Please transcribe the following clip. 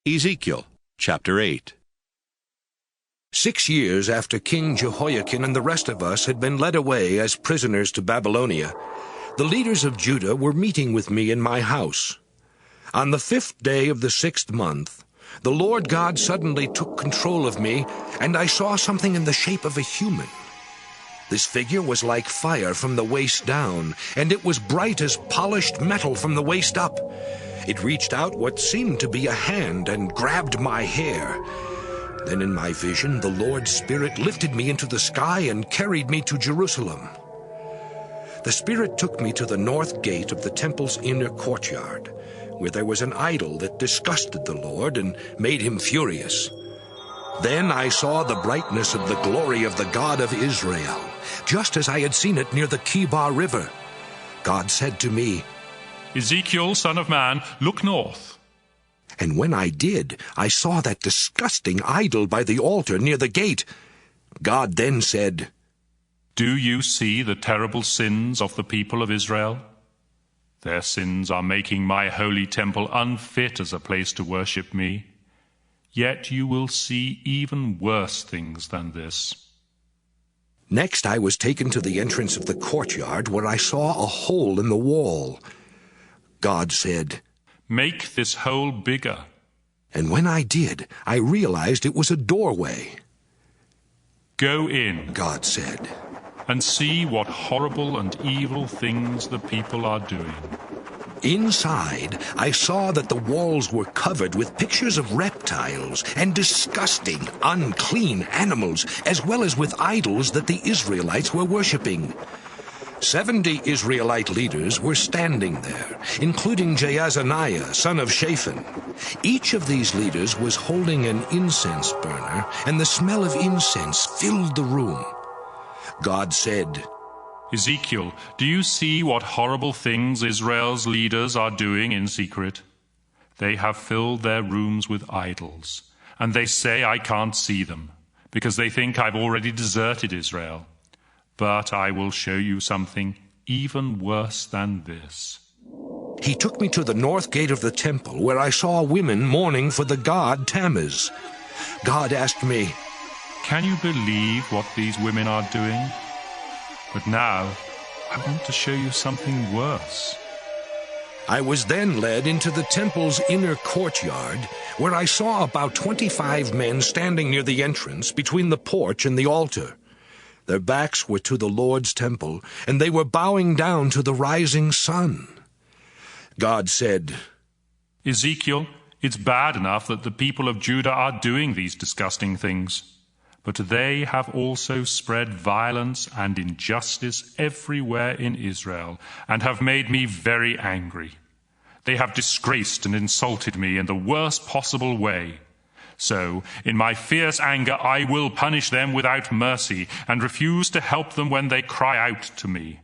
Ezekiel chapter 8. 6 years after King Jehoiakim and the rest of us had been led away as prisoners to Babylonia, the leaders of Judah were meeting with me in my house. On the 5th day of the 6th month, the Lord God suddenly took control of me, and I saw something in the shape of a human. This figure was like fire from the waist down, and it was bright as polished metal from the waist up. It reached out what seemed to be a hand and grabbed my hair. Then in my vision, the Lord's Spirit lifted me into the sky and carried me to Jerusalem. The Spirit took me to the north gate of the temple's inner courtyard, where there was an idol that disgusted the Lord and made him furious. Then I saw the brightness of the glory of the God of Israel, just as I had seen it near the Kibar River. God said to me, "Ezekiel, son of man, look north." And when I did, I saw that disgusting idol by the altar near the gate. God then said, "Do you see the terrible sins of the people of Israel? Their sins are making my holy temple unfit as a place to worship me. Yet you will see even worse things than this." Next I was taken to the entrance of the courtyard, where I saw a hole in the wall. God said, "Make this hole bigger." And when I did, I realized it was a doorway. "Go in," God said, "and see what horrible and evil things the people are doing." Inside, I saw that the walls were covered with pictures of reptiles and disgusting, unclean animals, as well as with idols that the Israelites were worshipping. 70 Israelite leaders were standing there, including Jaazaniah, son of Shaphan. Each of these leaders was holding an incense burner, and the smell of incense filled the room. God said, "Ezekiel, do you see what horrible things Israel's leaders are doing in secret? They have filled their rooms with idols, and they say I can't see them, because they think I've already deserted Israel. But I will show you something even worse than this." He took me to the north gate of the temple, where I saw women mourning for the god Tammuz. God asked me, "Can you believe what these women are doing? But now I want to show you something worse." I was then led into the temple's inner courtyard, where I saw about 25 men standing near the entrance between the porch and the altar. Their backs were to the Lord's temple, and they were bowing down to the rising sun. God said, "Ezekiel, it's bad enough that the people of Judah are doing these disgusting things, but they have also spread violence and injustice everywhere in Israel and have made me very angry. They have disgraced and insulted me in the worst possible way. So, in my fierce anger, I will punish them without mercy and refuse to help them when they cry out to me.